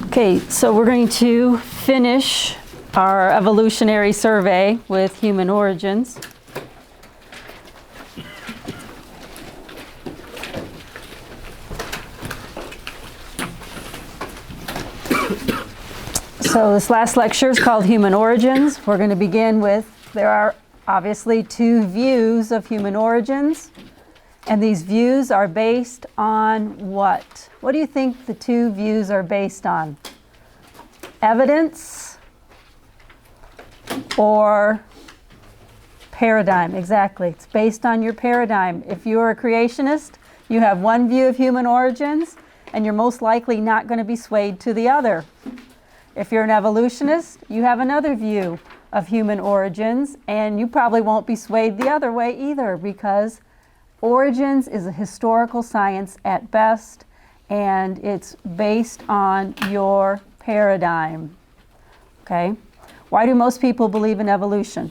Okay, so we're going to finish our evolutionary survey with human origins. So this last lecture is called Human Origins. We're going to begin with, there are obviously two views of human origins, and these views are based on what? What do you think the two views are based on? Evidence or paradigm? Exactly. It's based on your paradigm. If you're a creationist, you have one view of human origins, and you're most likely not going to be swayed to the other. If you're an evolutionist, you have another view of human origins, and you probably won't be swayed the other way either, because origins is a historical science at best, and it's based on your paradigm. Okay? Why do most people believe in evolution?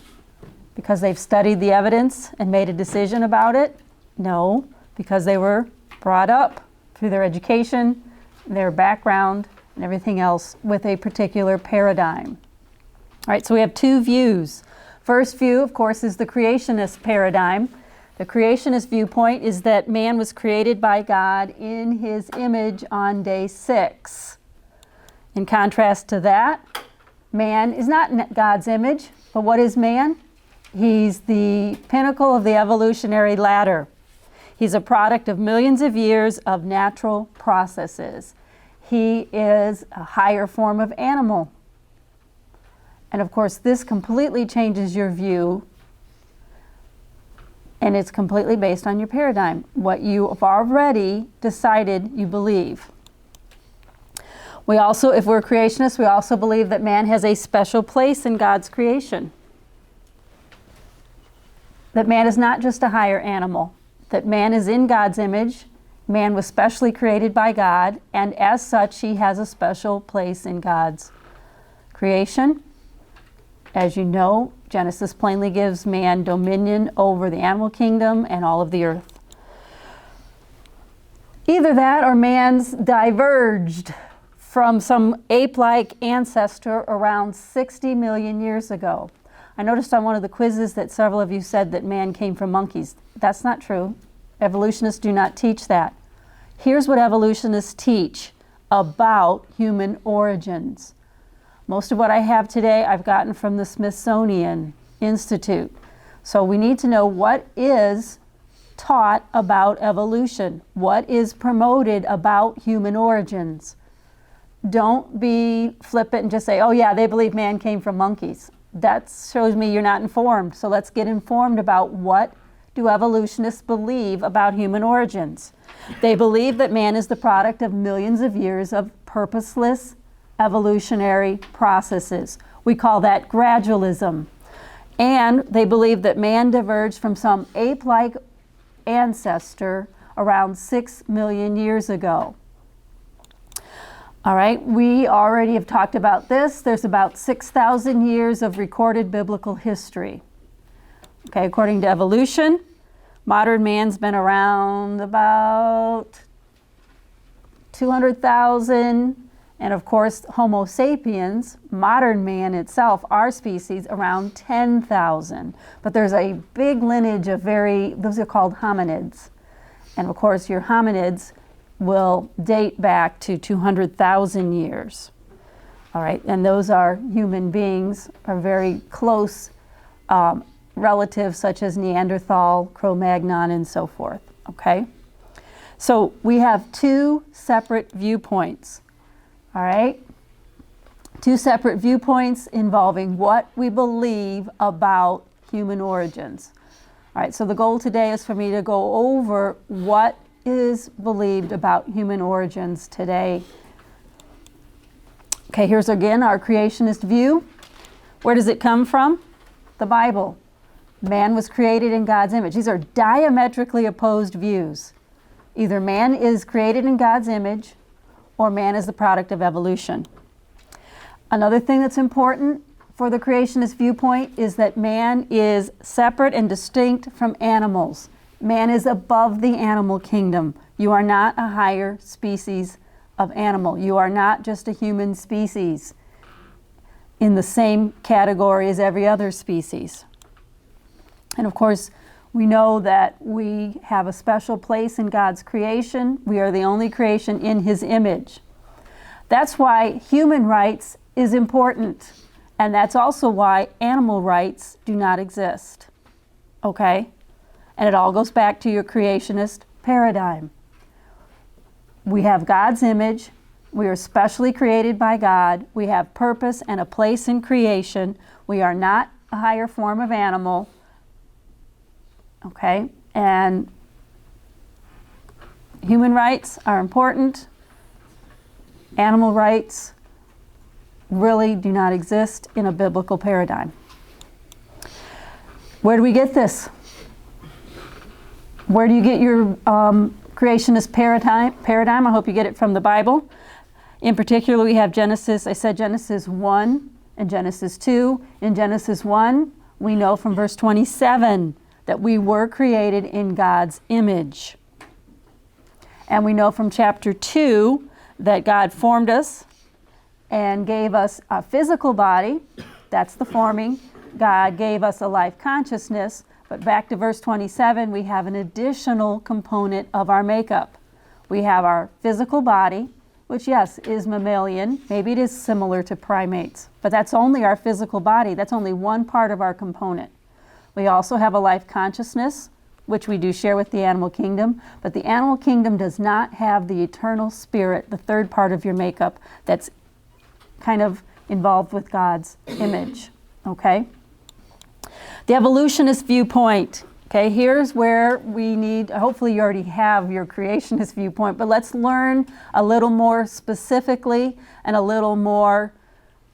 Because they've studied the evidence and made a decision about it? No, because they were brought up through their education, their background, and everything else with a particular paradigm. All right, so we have two views. First view, of course, is the creationist paradigm. The creationist viewpoint is that man was created by God in his image on day 6. In contrast to that, man is not in God's image, but what is man? He's the pinnacle of the evolutionary ladder. He's a product of millions of years of natural processes. He is a higher form of animal. And of course, this completely changes your view, and it's completely based on your paradigm, what you have already decided you believe. We also, if we're creationists, we also believe that man has a special place in God's creation. That man is not just a higher animal, that man is in God's image. Man was specially created by God, and as such, he has a special place in God's creation. As you know, Genesis plainly gives man dominion over the animal kingdom and all of the earth. Either that or man's diverged from some ape-like ancestor around 60 million years ago. I noticed on one of the quizzes that several of you said that man came from monkeys. That's not true. Evolutionists do not teach that. Here's what evolutionists teach about human origins. Most of what I have today I've gotten from the Smithsonian Institute. So we need to know what is taught about evolution, what is promoted about human origins. Don't be flippant and just say, oh yeah, they believe man came from monkeys. That shows me you're not informed. So let's get informed about what do evolutionists believe about human origins. They believe that man is the product of millions of years of purposeless evolutionary processes. We call that gradualism. And they believe that man diverged from some ape-like ancestor around 6 million years ago. All right, we already have talked about this. There's about 6,000 years of recorded biblical history. Okay, according to evolution, modern man's been around about 200,000, and of course, Homo sapiens, modern man itself, our species, around 10,000. But there's a big lineage of those are called hominids. And of course, your hominids will date back to 200,000 years. All right, and those are human beings, are very close relatives such as Neanderthal, Cro-Magnon, and so forth, okay? So we have two separate viewpoints, all right? Two separate viewpoints involving what we believe about human origins. All right, so the goal today is for me to go over what is believed about human origins today. Okay, here's again our creationist view. Where does it come from? The Bible. Man was created in God's image. These are diametrically opposed views. Either man is created in God's image or man is the product of evolution. Another thing that's important for the creationist viewpoint is that man is separate and distinct from animals. Man is above the animal kingdom. You are not a higher species of animal. You are not just a human species in the same category as every other species. And of course, we know that we have a special place in God's creation. We are the only creation in His image. That's why human rights is important. And that's also why animal rights do not exist. Okay? And it all goes back to your creationist paradigm. We have God's image. We are specially created by God. We have purpose and a place in creation. We are not a higher form of animal. Okay? And human rights are important. Animal rights really do not exist in a biblical paradigm. Where do we get this? Where do you get your creationist paradigm? I hope you get it from the Bible. In particular, we have Genesis. I said Genesis 1 and Genesis 2. In Genesis 1, we know from verse 27 that we were created in God's image. And we know from chapter 2 that God formed us and gave us a physical body. That's the forming. God gave us a life consciousness. But back to verse 27, we have an additional component of our makeup. We have our physical body, which, yes, is mammalian. Maybe it is similar to primates. But that's only our physical body. That's only one part of our component. We also have a life consciousness, which we do share with the animal kingdom. But the animal kingdom does not have the eternal spirit, the third part of your makeup, that's kind of involved with God's image, okay? The evolutionist viewpoint, okay, here's where we need, hopefully you already have your creationist viewpoint, but let's learn a little more specifically and a little more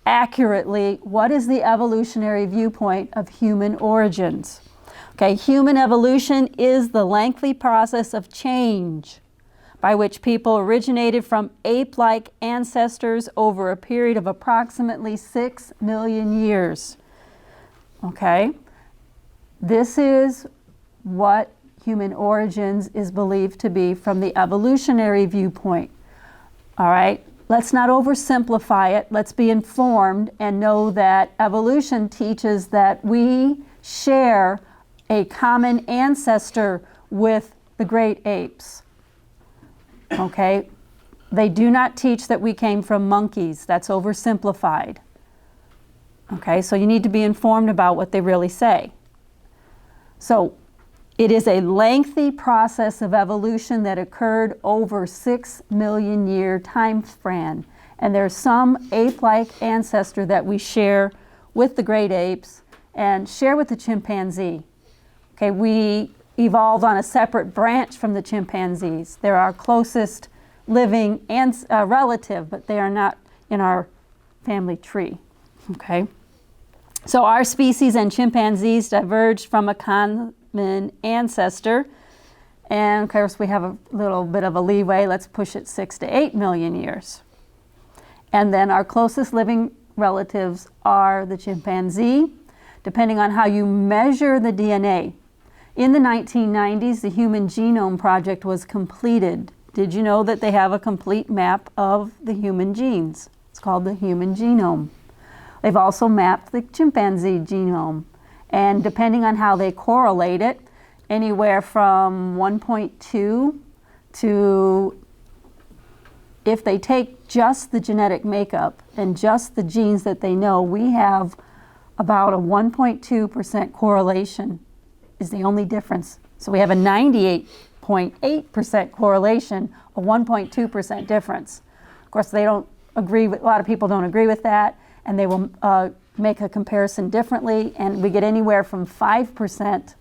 accurately what is the evolutionary viewpoint of human origins. Okay, human evolution is the lengthy process of change by which people originated from ape-like ancestors over a period of approximately 6 million years. Okay? This is what human origins is believed to be from the evolutionary viewpoint. All right? Let's not oversimplify it. Let's be informed and know that evolution teaches that we share a common ancestor with the great apes. Okay? They do not teach that we came from monkeys. That's oversimplified. Okay? So you need to be informed about what they really say. So it is a lengthy process of evolution that occurred over 6 million year time span. And there's some ape-like ancestor that we share with the great apes and share with the chimpanzee. Okay, we evolved on a separate branch from the chimpanzees. They're our closest living relative, but they are not in our family tree. Okay? So our species and chimpanzees diverged from a common ancestor. And of course, we have a little bit of a leeway. Let's push it 6 to 8 million years. And then our closest living relatives are the chimpanzee, depending on how you measure the DNA. In the 1990s, the Human Genome Project was completed. Did you know that they have a complete map of the human genes? It's called the Human Genome. They've also mapped the chimpanzee genome. And depending on how they correlate it, anywhere from 1.2 to, if they take just the genetic makeup and just the genes that they know, we have about a 1.2% correlation is the only difference. So we have a 98.8% correlation, a 1.2% difference. Of course, they don't agree with, a lot of people don't agree with that, and they will make a comparison differently, and we get anywhere from 5%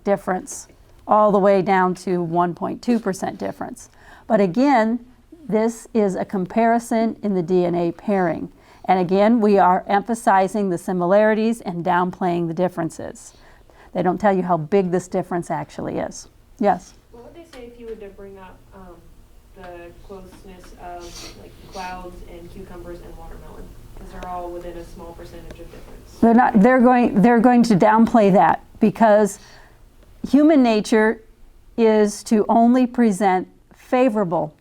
difference all the way down to 1.2% difference. But again, this is a comparison in the DNA pairing. And again, we are emphasizing the similarities and downplaying the differences. They don't tell you how big this difference actually is. Yes? What would they say if you were to bring up the closeness of like clouds and cucumbers and watermelon? Because they're all within a small percentage of difference. They're going to downplay that, because human nature is to only present favorable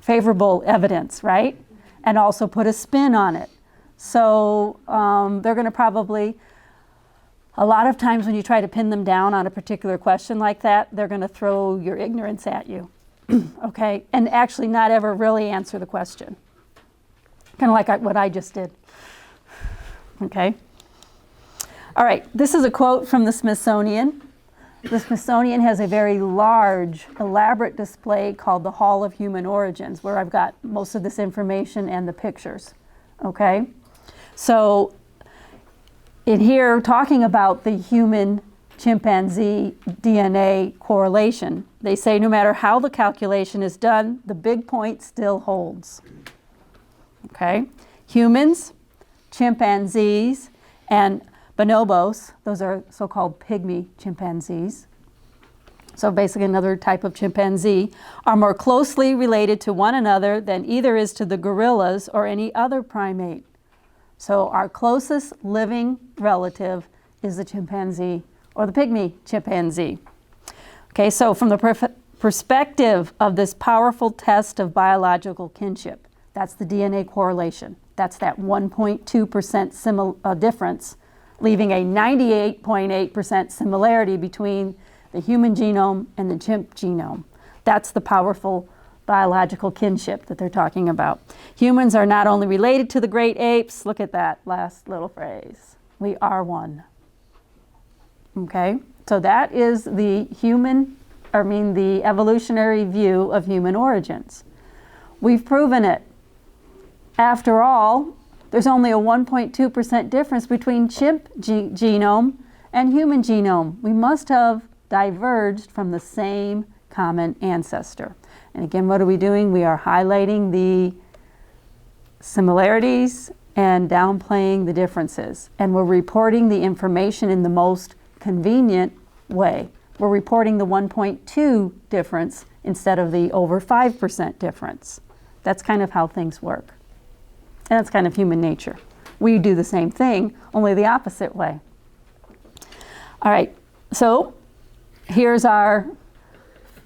favorable evidence, right? And also put a spin on it. So they're going to probably, a lot of times when you try to pin them down on a particular question like that, they're going to throw your ignorance at you, okay? And actually not ever really answer the question. Kind of like what I just did, okay? All right, this is a quote from the Smithsonian. The Smithsonian has a very large, elaborate display called the Hall of Human Origins, where I've got most of this information and the pictures, okay? So in here, talking about the human-chimpanzee DNA correlation, they say no matter how the calculation is done, the big point still holds, okay? Humans, chimpanzees, and bonobos, those are so-called pygmy chimpanzees, so basically another type of chimpanzee, are more closely related to one another than either is to the gorillas or any other primate. So our closest living relative is the chimpanzee or the pygmy chimpanzee. Okay, so from the perspective of this powerful test of biological kinship, that's the DNA correlation. That's that 1.2% difference, leaving a 98.8% similarity between the human genome and the chimp genome. That's the powerful biological kinship that they're talking about. Humans are not only related to the great apes, look at that last little phrase, we are one. Okay, so that is the the evolutionary view of human origins. We've proven it. After all, there's only a 1.2% difference between chimp genome and human genome. We must have diverged from the same common ancestor. And again, what are we doing? We are highlighting the similarities and downplaying the differences. And we're reporting the information in the most convenient way. We're reporting the 1.2 difference instead of the over 5% difference. That's kind of how things work. And that's kind of human nature. We do the same thing, only the opposite way. All right, so here's a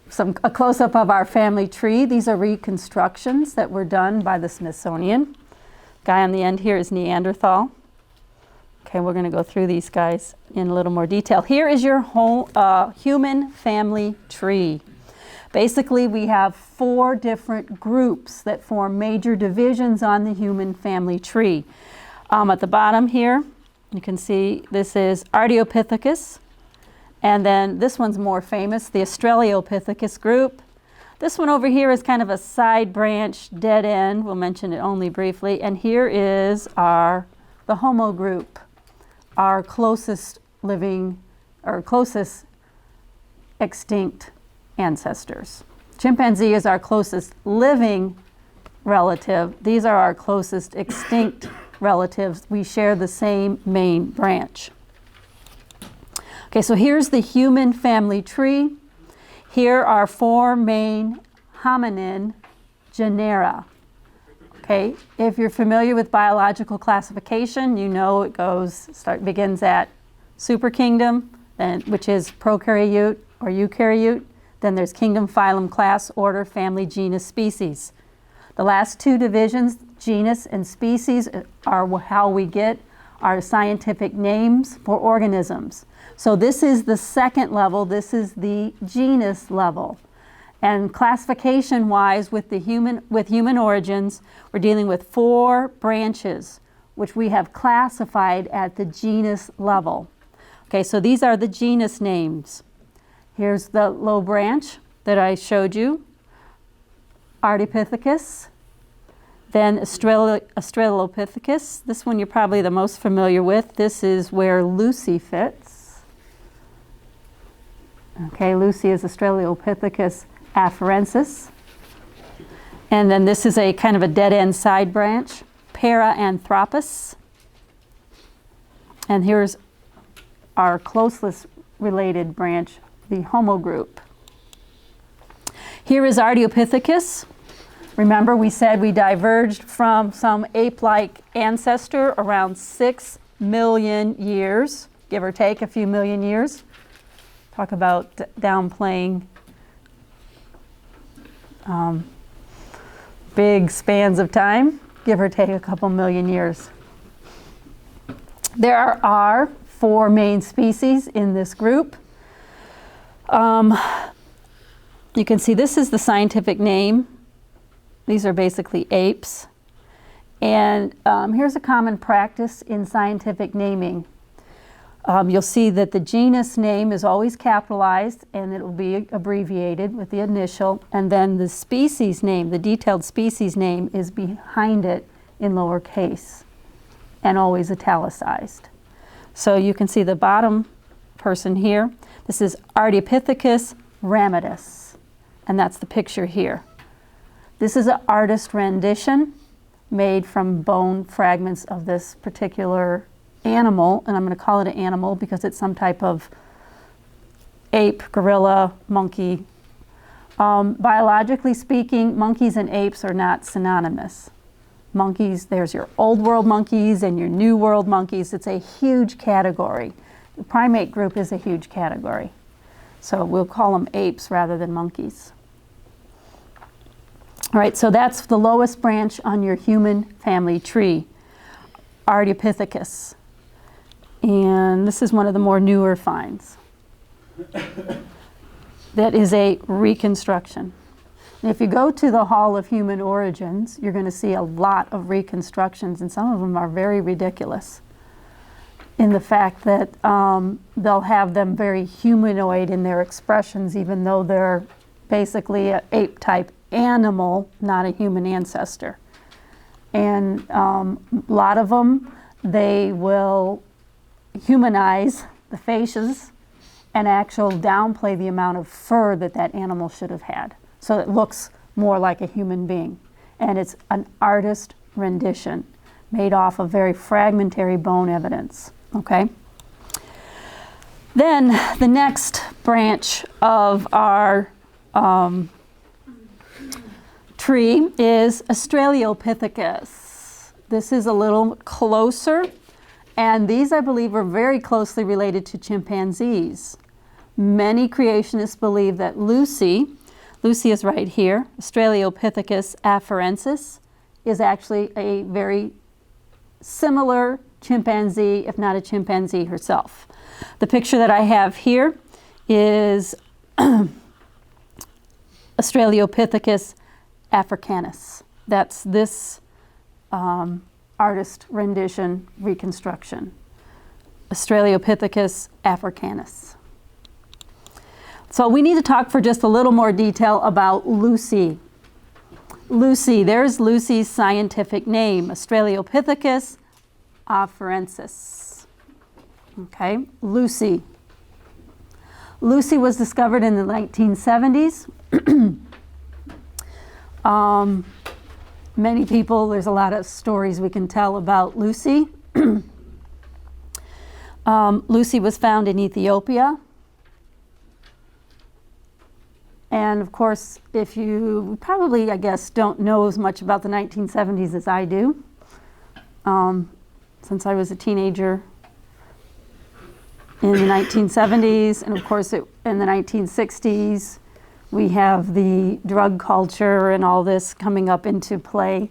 close-up of our family tree. These are reconstructions that were done by the Smithsonian. Guy on the end here is Neanderthal. Okay, we're going to go through these guys in a little more detail. Here is your whole human family tree. Basically, we have 4 different groups that form major divisions on the human family tree. At the bottom here, you can see this is Ardipithecus. And then this one's more famous, the Australopithecus group. This one over here is kind of a side branch, dead end. We'll mention it only briefly. And here is the Homo group, our closest extinct ancestors. Chimpanzee is our closest living relative. These are our closest extinct relatives. We share the same main branch. Okay, so here's the human family tree. Here are 4 main hominin genera. Okay, if you're familiar with biological classification, you know it begins at superkingdom, which is prokaryote or eukaryote. Then there's kingdom, phylum, class, order, family, genus, species. The last 2 divisions, genus and species, are how we get our scientific names for organisms. So this is the second level, this is the genus level. And classification-wise with human origins, we're dealing with 4 branches, which we have classified at the genus level. Okay, so these are the genus names. Here's the low branch that I showed you, Ardipithecus, then Australopithecus. This one you're probably the most familiar with. This is where Lucy fits. Okay, Lucy is Australopithecus afarensis. And then this is a kind of a dead-end side branch, Paraanthropus. And here's our closest related branch, the Homo group. Here is Ardipithecus. Remember, we said we diverged from some ape-like ancestor around 6 million years, give or take a few million years. Talk about downplaying big spans of time, give or take a couple million years. There are 4 main species in this group. You can see this is the scientific name. These are basically apes. And here's a common practice in scientific naming. You'll see that the genus name is always capitalized and it will be abbreviated with the initial, and then the species name, the detailed species name, is behind it in lowercase and always italicized. So you can see the bottom person here. This is Ardipithecus ramidus, and that's the picture here. This is an artist rendition made from bone fragments of this particular animal, and I'm going to call it an animal because it's some type of ape, gorilla, monkey. Biologically speaking, monkeys and apes are not synonymous. Monkeys, there's your old world monkeys and your new world monkeys. It's a huge category. The primate group is a huge category. So we'll call them apes rather than monkeys. All right, so that's the lowest branch on your human family tree, Ardipithecus. And this is one of the more newer finds. That is a reconstruction. And if you go to the Hall of Human Origins, you're going to see a lot of reconstructions, and some of them are very ridiculous in the fact that they'll have them very humanoid in their expressions, even though they're basically an ape-type animal, not a human ancestor. And a lot of them, they will humanize the faces and actually downplay the amount of fur that that animal should have had, so it looks more like a human being. And it's an artist rendition made off of very fragmentary bone evidence, okay? Then the next branch of our tree is Australopithecus. This is a little closer, and these, I believe, are very closely related to chimpanzees. Many creationists believe that Lucy is right here, Australopithecus afarensis, is actually a very similar chimpanzee, if not a chimpanzee herself. The picture that I have here is Australopithecus africanus. That's this artist rendition reconstruction, Australopithecus africanus. So we need to talk for just a little more detail about Lucy. Lucy, there's Lucy's scientific name, Australopithecus afarensis. Okay, Lucy. Lucy was discovered in the 1970s. Many people, there's a lot of stories we can tell about Lucy. Lucy was found in Ethiopia. And of course, if you probably, I guess, don't know as much about the 1970s as I do, since I was a teenager in the 1970s, and of course in the 1960s, we have the drug culture and all this coming up into play.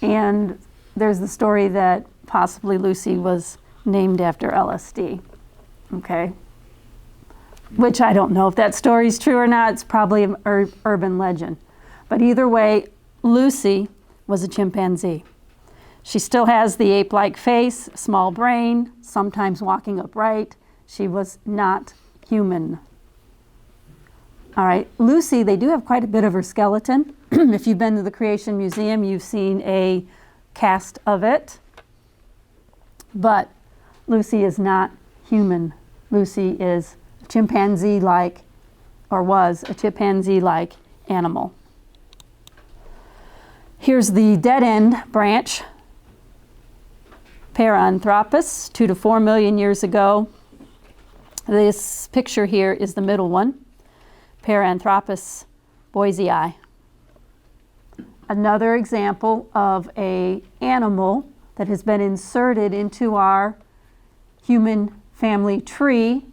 And there's the story that possibly Lucy was named after LSD, okay? Which I don't know if that story's true or not. It's probably an urban legend. But either way, Lucy was a chimpanzee. She still has the ape-like face, small brain, sometimes walking upright. She was not human. All right, Lucy, they do have quite a bit of her skeleton. If you've been to the Creation Museum, you've seen a cast of it. But Lucy is not human. Lucy is a chimpanzee-like, or was a chimpanzee-like animal. Here's the dead-end branch, Paranthropus, 2 to 4 million years ago. This picture here is the middle one, Paranthropus boisei. Another example of an animal that has been inserted into our human family tree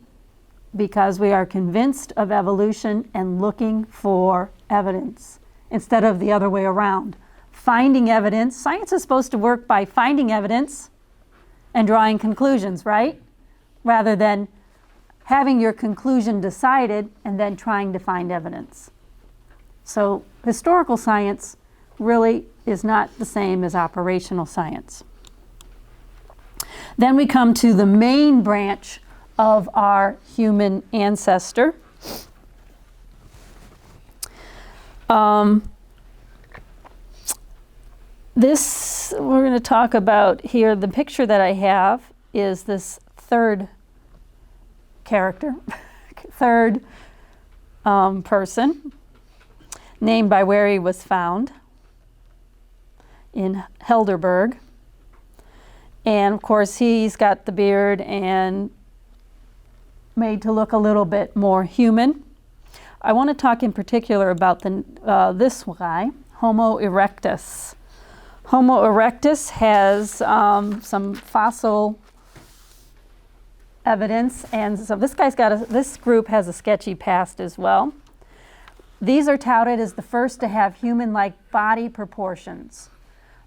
because we are convinced of evolution and looking for evidence. instead of the other way around. Finding evidence. Science is supposed to work by finding evidence and drawing conclusions, right? Rather than having your conclusion decided and then trying to find evidence. So historical science really is not the same as operational science. Then we come to the main branch of our human ancestor. This we're going to talk about here. The picture that I have is this third character, third person, named by where he was found in Helderberg. And of course, he's got the beard and made to look a little bit more human. I want to talk in particular about this guy, Homo erectus. Homo erectus has some fossil evidence, and so this group has a sketchy past as well. These are touted as the first to have human-like body proportions.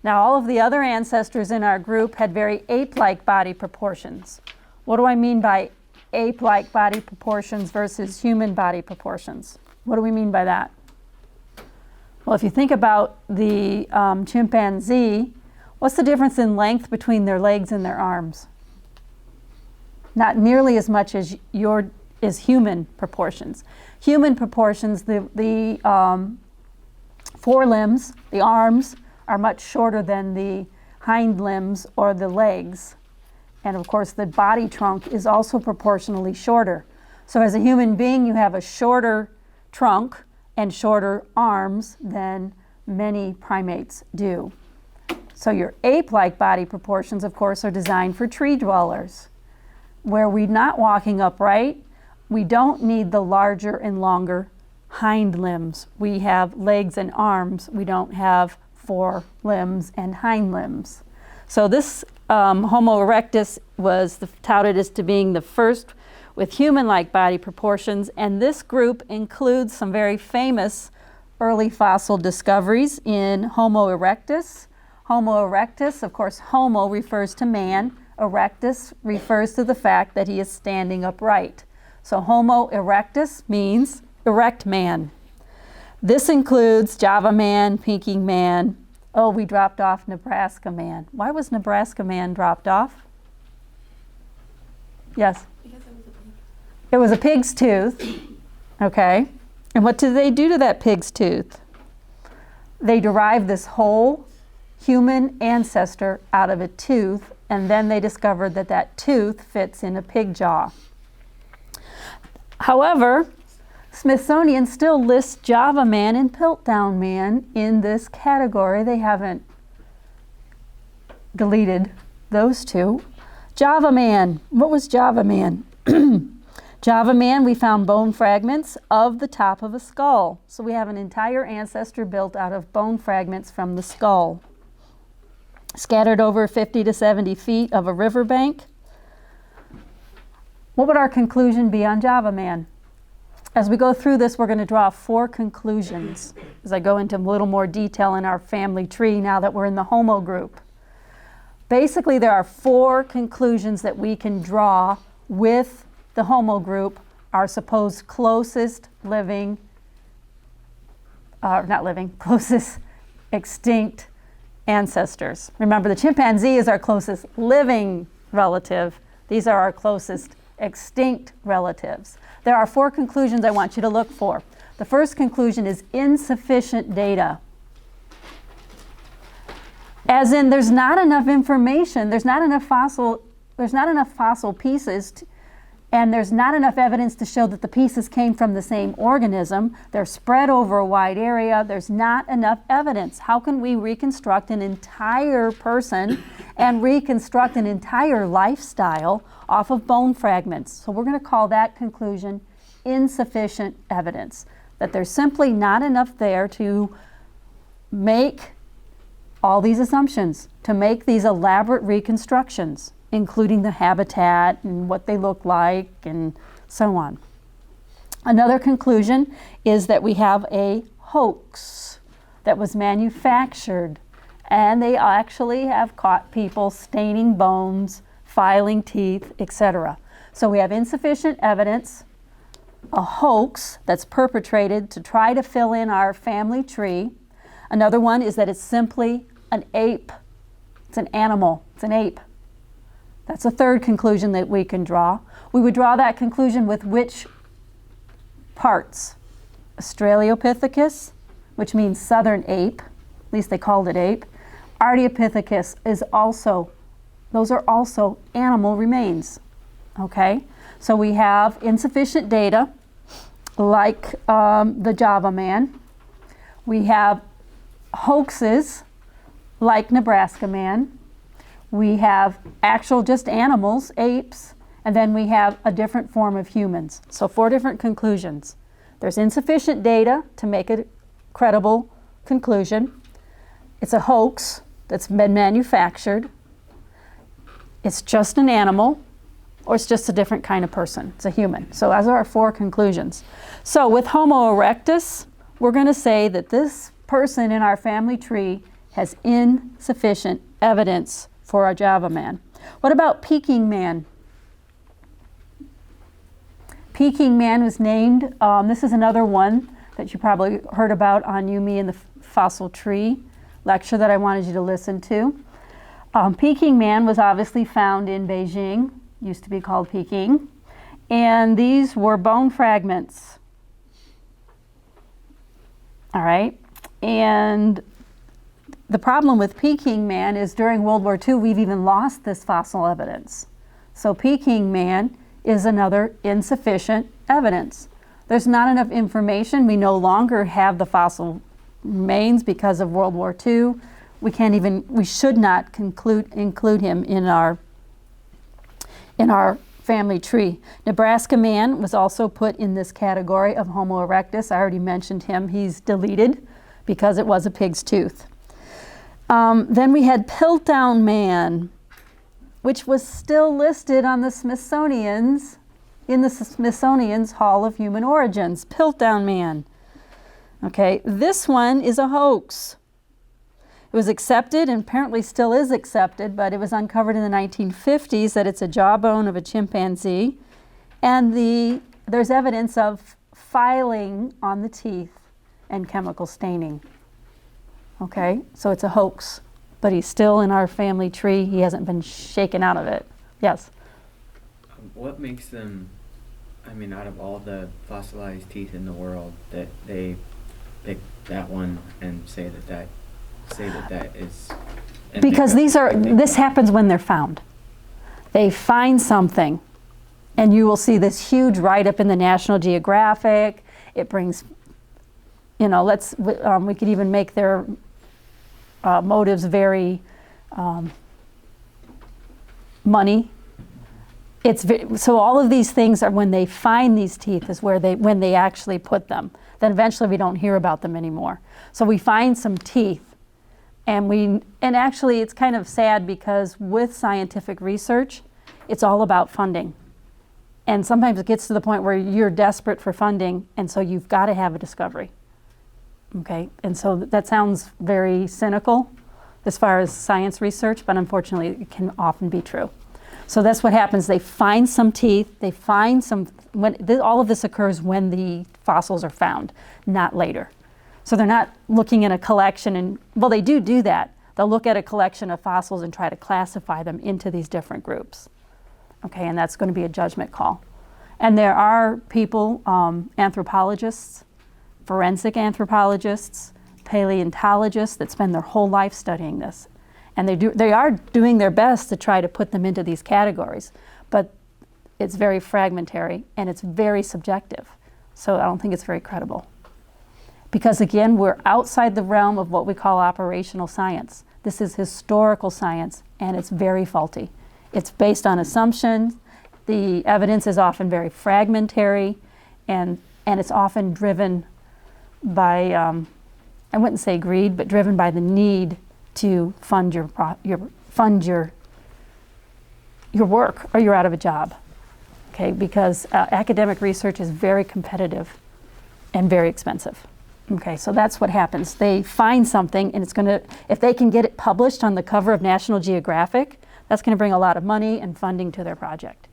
Now, all of the other ancestors in our group had very ape-like body proportions. What do I mean by ape-like body proportions versus human body proportions? What do we mean by that? Well, if you think about the chimpanzee, what's the difference in length between their legs and their arms? Not nearly as much as human proportions. Human proportions, the forelimbs, the arms, are much shorter than the hind limbs or the legs. And of course, the body trunk is also proportionally shorter. So as a human being, you have a shorter trunk and shorter arms than many primates do. So your ape-like body proportions, of course, are designed for tree dwellers. Where we're not walking upright, we don't need the larger and longer hind limbs. We have legs and arms. We don't have fore limbs and hind limbs. So this Homo erectus was touted as to being the first with human-like body proportions, and this group includes some very famous early fossil discoveries in Homo erectus. Homo erectus, of course, Homo refers to man. Erectus refers to the fact that he is standing upright. So Homo erectus means erect man. This includes Java man, Peking man. Oh, we dropped off Nebraska man. Why was Nebraska man dropped off? Yes? Because it was a pig. It was a pig's tooth. Okay. And what did they do to that pig's tooth? They derived this whole human ancestor out of a tooth, and then they discovered that that tooth fits in a pig jaw. However, Smithsonian still lists Java man and Piltdown man in this category. They haven't deleted those two. Java man. What was Java man? Java man, we found bone fragments of the top of a skull. So we have an entire ancestor built out of bone fragments from the skull. Scattered over 50 to 70 feet of a riverbank. What would our conclusion be on Java man? As we go through this, we're going to draw 4 conclusions as I go into a little more detail in our family tree now that we're in the Homo group. Basically, there are 4 conclusions that we can draw with the Homo group, our supposed closest closest extinct ancestors. Remember, the chimpanzee is our closest living relative. These are our closest extinct relatives. There are 4 conclusions I want you to look for. The first conclusion is insufficient data. As in, there's not enough information, there's not enough fossil pieces, and there's not enough evidence to show that the pieces came from the same organism. They're spread over a wide area. There's not enough evidence. How can we reconstruct an entire person and reconstruct an entire lifestyle off of bone fragments? So we're going to call that conclusion insufficient evidence, that there's simply not enough there to make all these assumptions, to make these elaborate reconstructions, including the habitat and what they look like and so on. Another conclusion is that we have a hoax. that was manufactured, and they actually have caught people staining bones, filing teeth, etc. So we have insufficient evidence, a hoax that's perpetrated to try to fill in our family tree. Another one is that it's simply an ape. It's an animal. It's an ape. That's a third conclusion that we can draw. We would draw that conclusion with which parts? Australopithecus, which means southern ape, at least they called it ape. Ardipithecus is also, those are also animal remains. Okay, so we have insufficient data like the Java man. We have hoaxes like Nebraska man. We have actual just animals, apes, and then we have a different form of humans. So 4 different conclusions. There's insufficient data to make a credible conclusion. It's a hoax that's been manufactured. It's just an animal, or it's just a different kind of person. It's a human. So those are our 4 conclusions. So with Homo erectus, we're going to say that this person in our family tree has insufficient evidence for our Java man. What about Peking man? Peking man was named, this is another one that you probably heard about on You, Me, and the Fossil Tree lecture that I wanted you to listen to. Peking man was obviously found in Beijing, used to be called Peking, and these were bone fragments. All right, and the problem with Peking man is during World War II, we've even lost this fossil evidence. So Peking man is another insufficient evidence. There's not enough information. We no longer have the fossil remains because of World War II. We should not include him in our family tree. Nebraska man was also put in this category of Homo erectus. I already mentioned him. He's deleted because it was a pig's tooth. Then we had Piltdown man, which was still listed on the Smithsonian's, in the Smithsonian's Hall of Human Origins. Piltdown man. Okay, this one is a hoax. It was accepted, and apparently still is accepted, but it was uncovered in the 1950s that it's a jawbone of a chimpanzee, and there's evidence of filing on the teeth and chemical staining. Okay, so it's a hoax, but he's still in our family tree. He hasn't been shaken out of it. Yes? What makes them, out of all the fossilized teeth in the world, that they pick that one and say that is... Because this happens when they're found. They find something, and you will see this huge write-up in the National Geographic. It brings, we could even make their motives very money. So all of these things are when they find these teeth is when they actually put them. Then eventually we don't hear about them anymore. So we find some teeth, and actually it's kind of sad because with scientific research, it's all about funding. And sometimes it gets to the point where you're desperate for funding, and so you've got to have a discovery. Okay, and so that sounds very cynical as far as science research, but unfortunately it can often be true. So that's what happens. They find some teeth, all of this occurs when the fossils are found, not later. So they're not looking in a collection they do that. They'll look at a collection of fossils and try to classify them into these different groups. Okay, and that's going to be a judgment call. And there are people, anthropologists, forensic anthropologists, paleontologists that spend their whole life studying this. And they are doing their best to try to put them into these categories, but it's very fragmentary and it's very subjective. So I don't think it's very credible. Because again, we're outside the realm of what we call operational science. This is historical science, and it's very faulty. It's based on assumptions. The evidence is often very fragmentary, and it's often driven by, I wouldn't say greed, but driven by the need to fund your work, or you're out of a job. Okay, because academic research is very competitive and very expensive. Okay, so that's what happens. They find something, and it's going to, if they can get it published on the cover of National Geographic, that's going to bring a lot of money and funding to their project.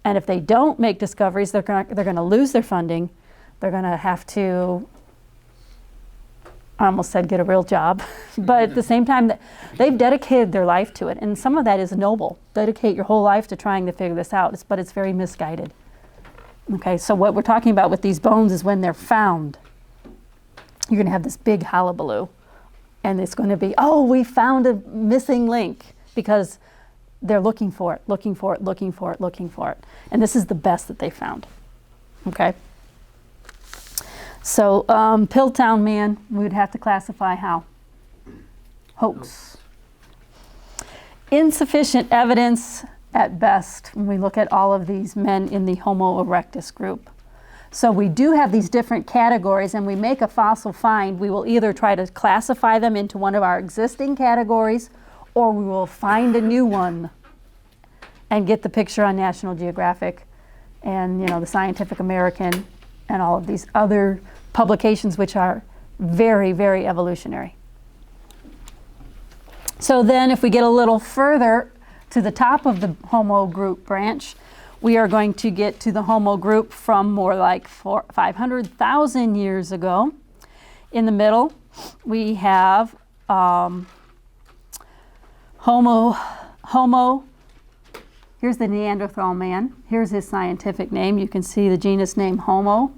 And if they don't make discoveries, they're going to lose their funding. They're going to have to, I almost said get a real job, but at the same time, they've dedicated their life to it. And some of that is noble. Dedicate your whole life to trying to figure this out, but it's very misguided. Okay, so what we're talking about with these bones is when they're found, you're going to have this big hullabaloo. And it's going to be, oh, we found a missing link, because they're looking for it, looking for it, looking for it, looking for it. And this is the best that they found. Okay? So, Pilltown Man, we would have to classify how? Hoax. Insufficient evidence at best when we look at all of these men in the Homo erectus group. So we do have these different categories, and we make a fossil find. We will either try to classify them into one of our existing categories, or we will find a new one and get the picture on National Geographic and, you know, the Scientific American and all of these other publications, which are very, very evolutionary. So then if we get a little further to the top of the Homo group branch, we are going to get to the Homo group from more like 500,000 years ago. In the middle, we have Homo, here's the Neanderthal man. Here's his scientific name. You can see the genus name Homo,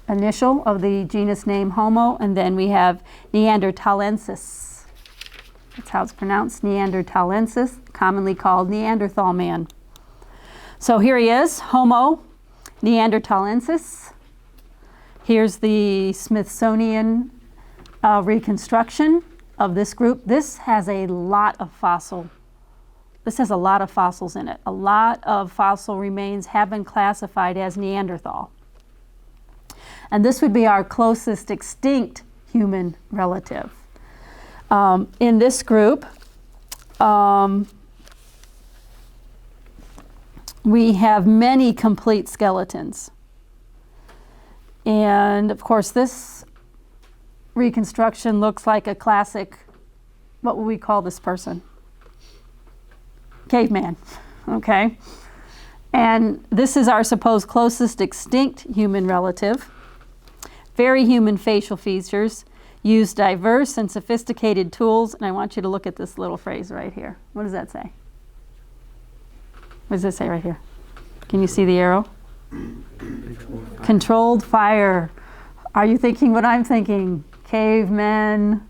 initial of the genus name Homo, and then we have Neanderthalensis. That's how it's pronounced, Neanderthalensis, commonly called Neanderthal man. So here he is, Homo Neanderthalensis. Here's the Smithsonian reconstruction of this group. This has a lot of fossils in it. A lot of fossil remains have been classified as Neanderthal. And this would be our closest extinct human relative. In this group, we have many complete skeletons. And of course, this reconstruction looks like a classic, what would we call this person? Caveman, okay? And this is our supposed closest extinct human relative. Very human facial features, use diverse and sophisticated tools. And I want you to look at this little phrase right here. What does that say? What does it say right here? Can you see the arrow? Controlled fire. Are you thinking what I'm thinking? Cavemen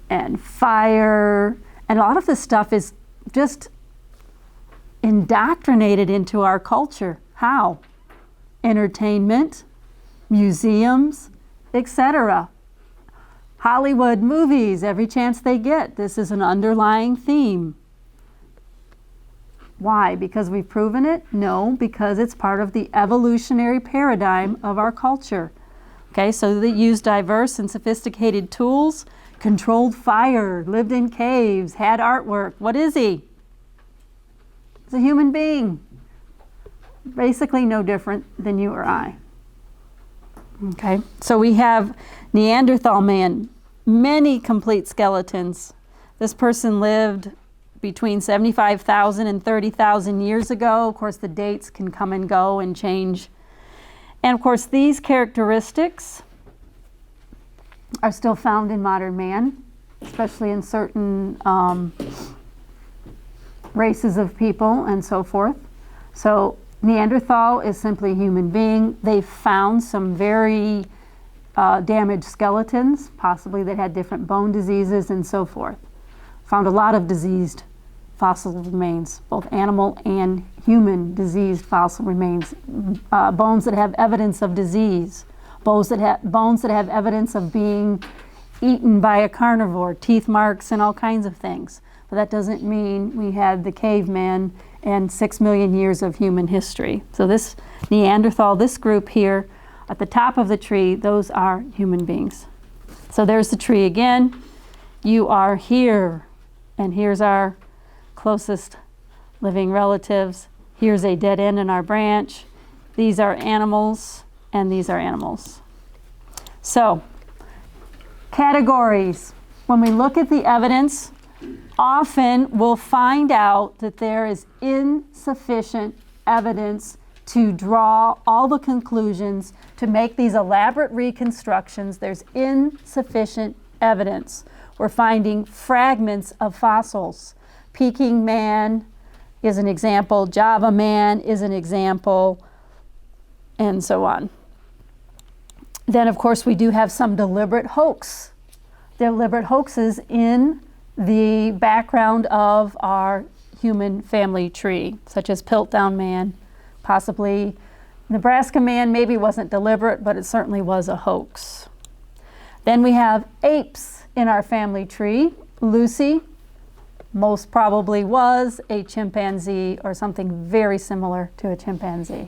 and fire. And a lot of this stuff is just indoctrinated into our culture. How? Entertainment, museums, etc. Hollywood movies, every chance they get. This is an underlying theme. Why? Because we've proven it? No, because it's part of the evolutionary paradigm of our culture. Okay, so they use diverse and sophisticated tools, controlled fire, lived in caves, had artwork. What is he? He's a human being. Basically no different than you or I. Okay, so we have Neanderthal man, many complete skeletons. This person lived between 75,000 and 30,000 years ago. Of course, the dates can come and go and change. And of course, these characteristics are still found in modern man, especially in certain races of people and so forth. So Neanderthal is simply a human being. They found some very damaged skeletons, possibly that had different bone diseases and so forth. Found a lot of diseased fossil remains, both animal and human diseased fossil remains. Bones that have evidence of disease, bones that have evidence of being eaten by a carnivore, teeth marks and all kinds of things. But that doesn't mean we had the caveman and 6 million years of human history. So this Neanderthal, this group here, at the top of the tree, those are human beings. So there's the tree again. You are here, and here's our closest living relatives. Here's a dead end in our branch. These are animals, and these are animals. So, categories. When we look at the evidence, often we'll find out that there is insufficient evidence to draw all the conclusions, to make these elaborate reconstructions. There's insufficient evidence. We're finding fragments of fossils. Peking man is an example, Java man is an example, and so on. Then, of course, we do have some deliberate hoaxes in the background of our human family tree, such as Piltdown man, possibly Nebraska man. Maybe wasn't deliberate, but it certainly was a hoax. Then we have apes in our family tree. Lucy most probably was a chimpanzee or something very similar to a chimpanzee.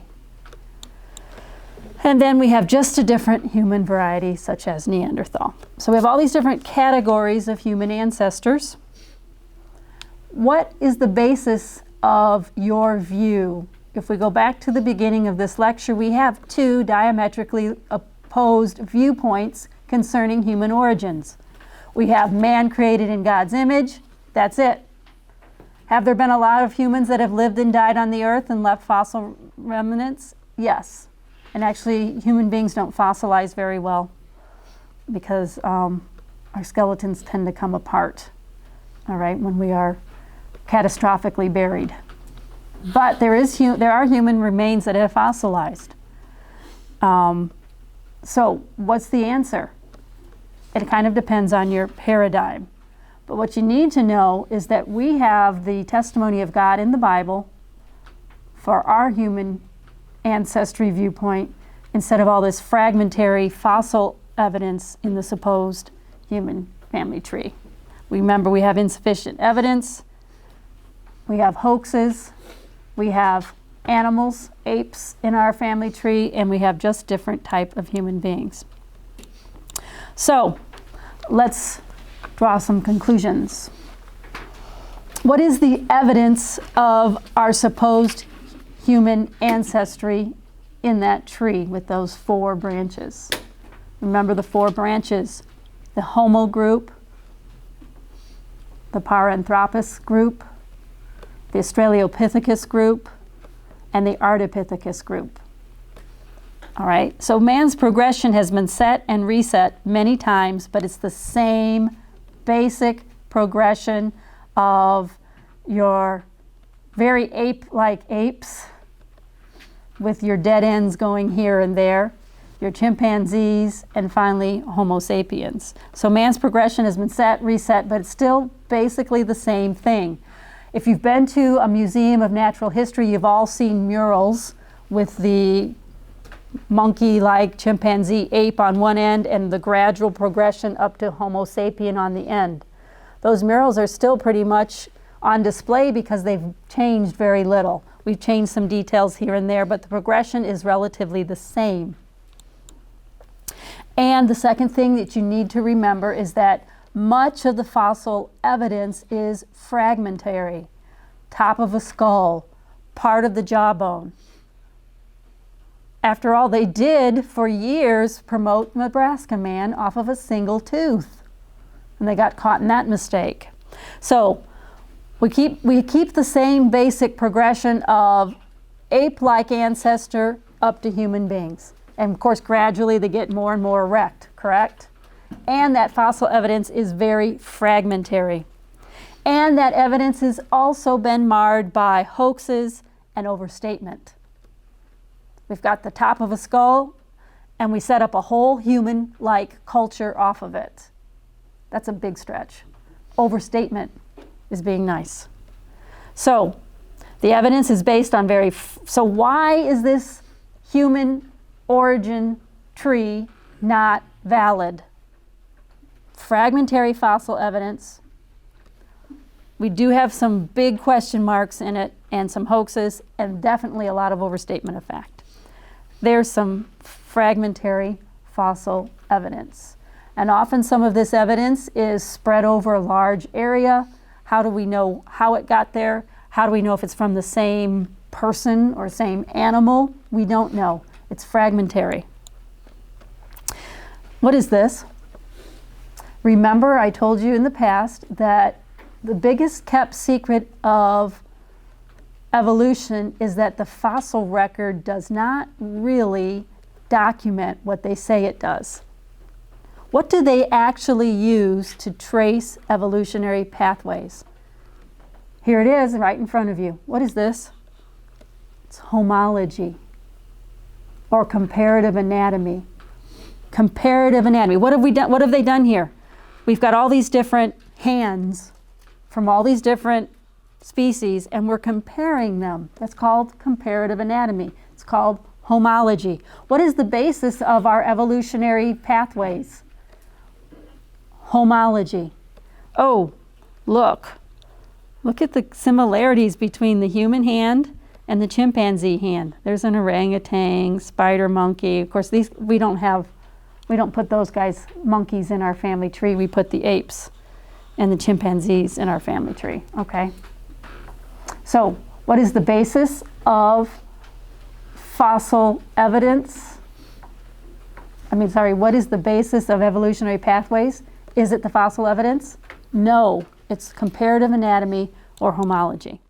And then we have just a different human variety, such as Neanderthal. So we have all these different categories of human ancestors. What is the basis of your view? If we go back to the beginning of this lecture, we have two diametrically opposed viewpoints concerning human origins. We have man created in God's image. That's it. Have there been a lot of humans that have lived and died on the earth and left fossil remnants? Yes. And actually, human beings don't fossilize very well because our skeletons tend to come apart, all right, when we are catastrophically buried. But there are human remains that have fossilized. So what's the answer? It kind of depends on your paradigm. But what you need to know is that we have the testimony of God in the Bible for our human ancestry viewpoint instead of all this fragmentary fossil evidence in the supposed human family tree. Remember, we have insufficient evidence, we have hoaxes, we have animals, apes in our family tree, and we have just different type of human beings. So let's draw some conclusions. What is the evidence of our supposed human ancestry in that tree with those 4 branches? Remember the 4 branches: the Homo group, the Paranthropus group, the Australopithecus group, and the Ardipithecus group. All right, so man's progression has been set and reset many times, but it's the same basic progression of your very ape-like apes with your dead ends going here and there, your chimpanzees, and finally Homo sapiens. So man's progression has been set, reset, but it's still basically the same thing. If you've been to a museum of natural history, you've all seen murals with the monkey-like chimpanzee ape on one end and the gradual progression up to Homo sapien on the end. Those murals are still pretty much on display because they've changed very little. We've changed some details here and there, but the progression is relatively the same. And the second thing that you need to remember is that much of the fossil evidence is fragmentary. Top of a skull, part of the jawbone. After all, they did for years promote Nebraska man off of a single tooth, and they got caught in that mistake. So we keep the same basic progression of ape-like ancestor up to human beings. And of course, gradually they get more and more erect, correct? And that fossil evidence is very fragmentary. And that evidence has also been marred by hoaxes and overstatement. We've got the top of a skull, and we set up a whole human-like culture off of it. That's a big stretch. Overstatement is being nice. So the evidence is based on so why is this human origin tree not valid? Fragmentary fossil evidence. We do have some big question marks in it and some hoaxes and definitely a lot of overstatement of fact. There's some fragmentary fossil evidence. And often some of this evidence is spread over a large area. How do we know how it got there? How do we know if it's from the same person or same animal? We don't know. It's fragmentary. What is this? Remember, I told you in the past that the biggest kept secret of evolution is that the fossil record does not really document what they say it does. What do they actually use to trace evolutionary pathways? Here it is, right in front of you. What is this? It's homology, or comparative anatomy. Comparative anatomy. What have we done? What have they done here? We've got all these different hands from all these different species, and we're comparing them. That's called comparative anatomy. It's called homology. What is the basis of our evolutionary pathways? Homology. Oh, look. Look at the similarities between the human hand and the chimpanzee hand. There's an orangutan, spider monkey. Of course, these we don't put those monkeys in our family tree. We put the apes and the chimpanzees in our family tree, okay? So, what is the basis of fossil evidence? What is the basis of evolutionary pathways? Is it the fossil evidence? No, it's comparative anatomy or homology.